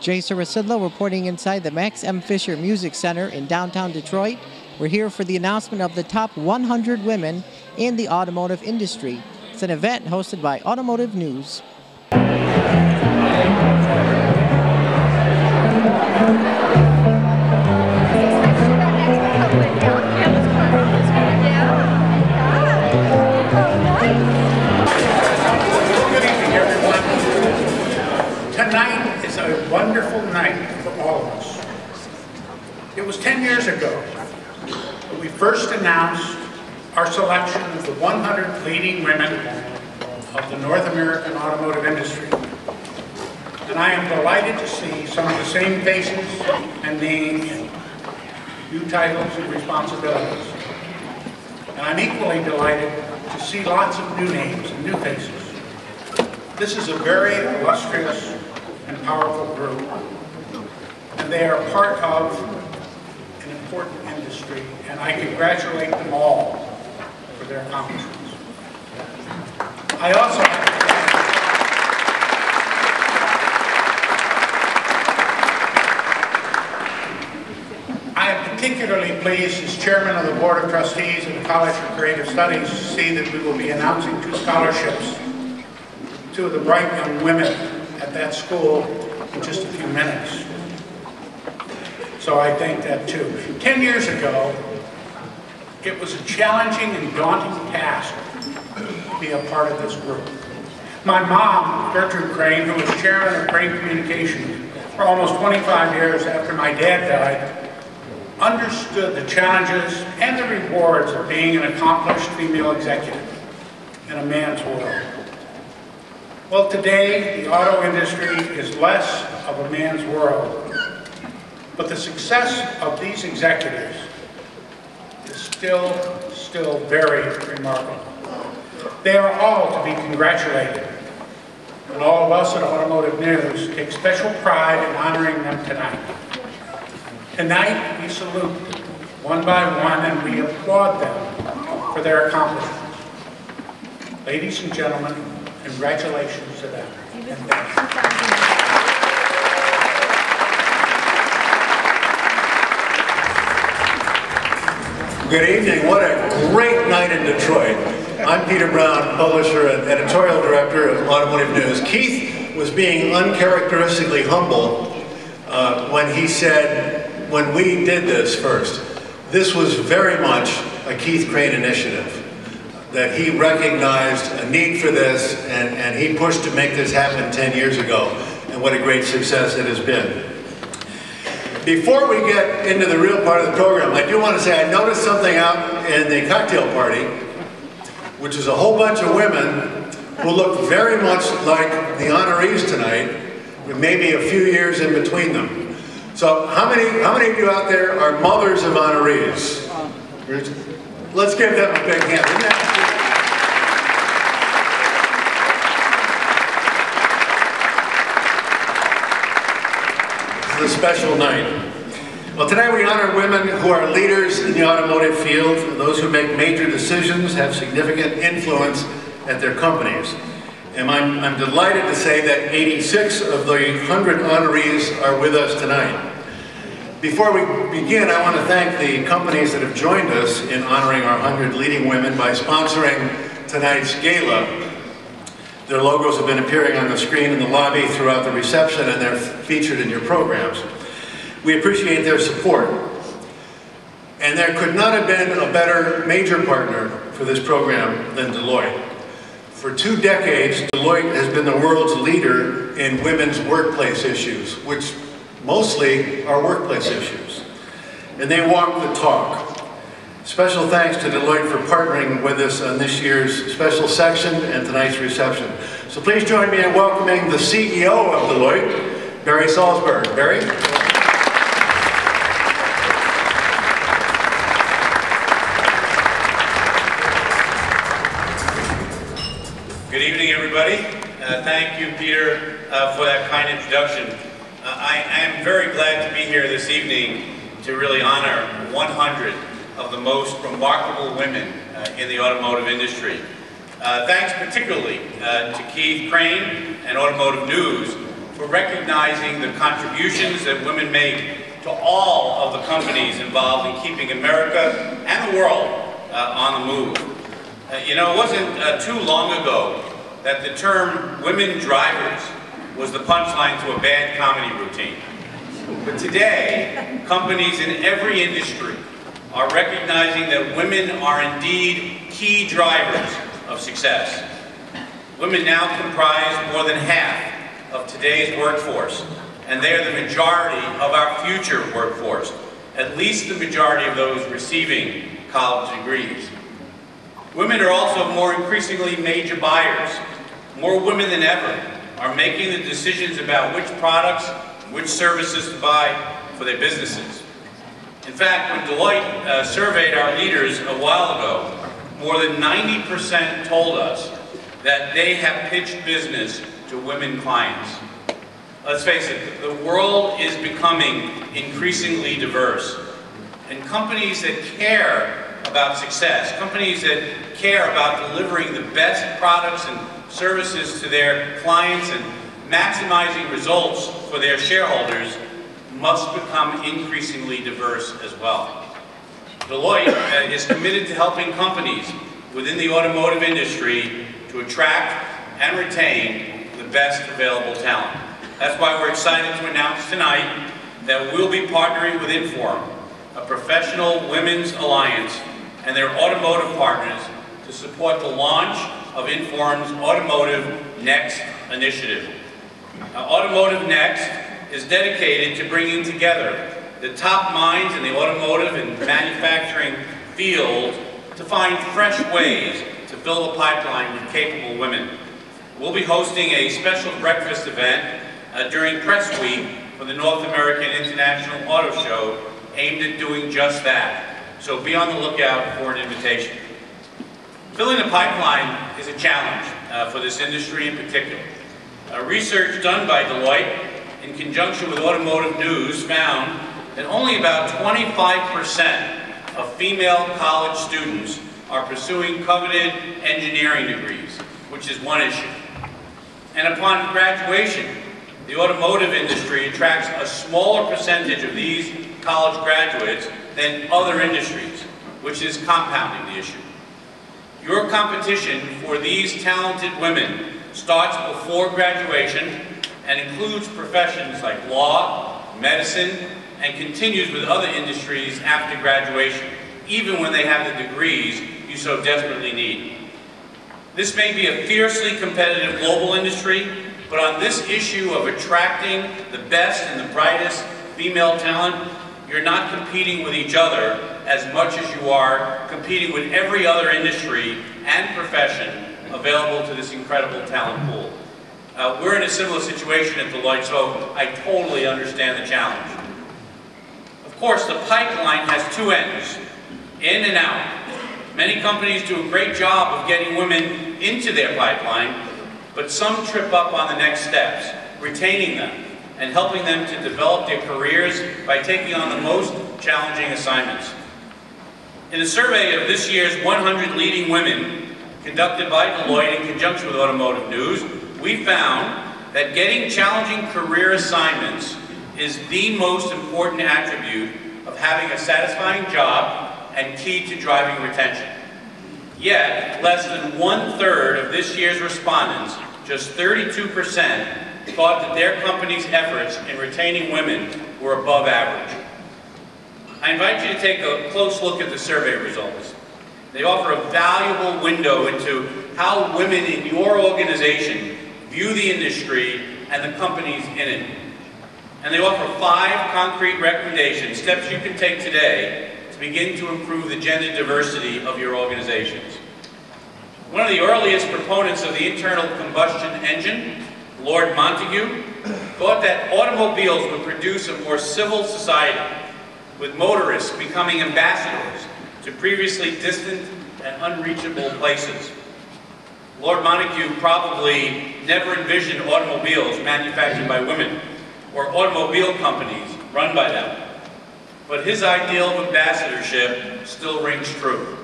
Rzucidlo reporting inside the Max M. Fisher Music Center in downtown Detroit. We're here for the announcement of the top 100 women in the automotive industry. It's an event hosted by Automotive News. Tonight is a wonderful night for all of us. It was 10 years ago when we first announced our selection of the 100 leading women of the North American automotive industry. And I am delighted to see some of the same faces and names, new titles and responsibilities. And I'm equally delighted to see lots of new names and new faces. This is a very illustrious and powerful group, and they are part of an important industry, and I congratulate them all for their accomplishments. I also have to I am particularly pleased as chairman of the Board of Trustees of the College for Creative Studies to see that we will be announcing 2 scholarships to the bright young women at that school in just a few minutes. So I thank that too. 10 years ago, it was a challenging and daunting task to be a part of this group. My mom, Crain, who was chairman of Crain Communications for almost 25 years after my dad died, understood the challenges and the rewards of being an accomplished female executive in a man's world. Well, today, the auto industry is less of a man's world, but the success of these executives is still very remarkable. They are all to be congratulated, and all of us at Automotive News take special pride in honoring them tonight. Tonight, we salute them one by one, and we applaud them for their accomplishments. Ladies and gentlemen, congratulations to them, and thank you. Good evening. What a great night in Detroit. I'm Peter Brown, publisher and editorial director of Automotive News. Keith was being uncharacteristically humble when he said, when we did this first, this was very much a Keith Crain initiative. That he recognized a need for this, and he pushed to make this happen 10 years ago, and what a great success it has been. Before we get into the real part of the program, I do want to say I noticed something out in the cocktail party, which is a whole bunch of women who look very much like the honorees tonight, with maybe a few years in between them. So how many of you out there are mothers of honorees? Let's give them a big hand. Isn't that This is a special night. Well, tonight we honor women who are leaders in the automotive field, those who make major decisions, have significant influence at their companies. And I'm delighted to say that 86 of the 100 honorees are with us tonight. Before we begin, I want to thank the companies that have joined us in honoring our 100 leading women by sponsoring tonight's gala. Their logos have been appearing on the screen in the lobby throughout the reception, and they're featured in your programs. We appreciate their support. And there could not have been a better major partner for this program than Deloitte. For 2 decades, Deloitte has been the world's leader in women's workplace issues, which mostly are workplace issues. And they walk the talk. Special thanks to Deloitte for partnering with us on this year's special section and tonight's reception. So please join me in welcoming the CEO of Deloitte, Barry Salzberg. Barry? Good evening, everybody. Thank you, Peter, for that kind introduction. I am very glad to be here this evening to really honor 100 of the most remarkable women in the automotive industry. Thanks particularly to Keith Crain and Automotive News for recognizing the contributions that women make to all of the companies involved in keeping America and the world on the move. You know, it wasn't too long ago that the term women drivers was the punchline to a bad comedy routine. But today, companies in every industry are recognizing that women are indeed key drivers of success. Women now comprise more than half of today's workforce, and they are the majority of our future workforce, at least the majority of those receiving college degrees. Women are also more increasingly major buyers. More women than ever are making the decisions about which products, which services to buy for their businesses. In fact, when Deloitte surveyed our leaders a while ago, more than 90% told us that they have pitched business to women clients. Let's face it, the world is becoming increasingly diverse. And companies that care about success, companies that care about delivering the best products and services to their clients and maximizing results for their shareholders must become increasingly diverse as well. Deloitte is committed to helping companies within the automotive industry to attract and retain the best available talent. That's why we're excited to announce tonight that we'll be partnering with Inform, a professional women's alliance, and their automotive partners to support the launch of Inform's Automotive Next initiative. Now, Automotive Next is dedicated to bringing together the top minds in the automotive and manufacturing field to find fresh ways to fill the pipeline with capable women. We'll be hosting a special breakfast event during Press Week for the North American International Auto Show aimed at doing just that. So be on the lookout for an invitation. Filling the pipeline is a challenge for this industry in particular. Research done by Deloitte in conjunction with Automotive News found that only about 25% of female college students are pursuing coveted engineering degrees, which is one issue. And upon graduation, the automotive industry attracts a smaller percentage of these college graduates than other industries, which is compounding the issue. Your competition for these talented women starts before graduation and includes professions like law, medicine, and continues with other industries after graduation, even when they have the degrees you so desperately need. This may be a fiercely competitive global industry, but on this issue of attracting the best and the brightest female talent, you're not competing with each other as much as you are competing with every other industry and profession available to this incredible talent pool. We're in a similar situation at Deloitte, so I totally understand the challenge. Of course, the pipeline has two ends, in and out. Many companies do a great job of getting women into their pipeline, but some trip up on the next steps, retaining them and helping them to develop their careers by taking on the most challenging assignments. In a survey of this year's 100 leading women conducted by Deloitte in conjunction with Automotive News, we found that getting challenging career assignments is the most important attribute of having a satisfying job and key to driving retention. Yet, less than 1/3 of this year's respondents, just 32%, thought that their company's efforts in retaining women were above average. I invite you to take a close look at the survey results. They offer a valuable window into how women in your organization view the industry and the companies in it. And they offer 5 concrete recommendations, steps you can take today to begin to improve the gender diversity of your organizations. One of the earliest proponents of the internal combustion engine, Lord Montague, thought that automobiles would produce a more civil society, with motorists becoming ambassadors to previously distant and unreachable places. Lord Montague probably never envisioned automobiles manufactured by women or automobile companies run by them. But his ideal of ambassadorship still rings true.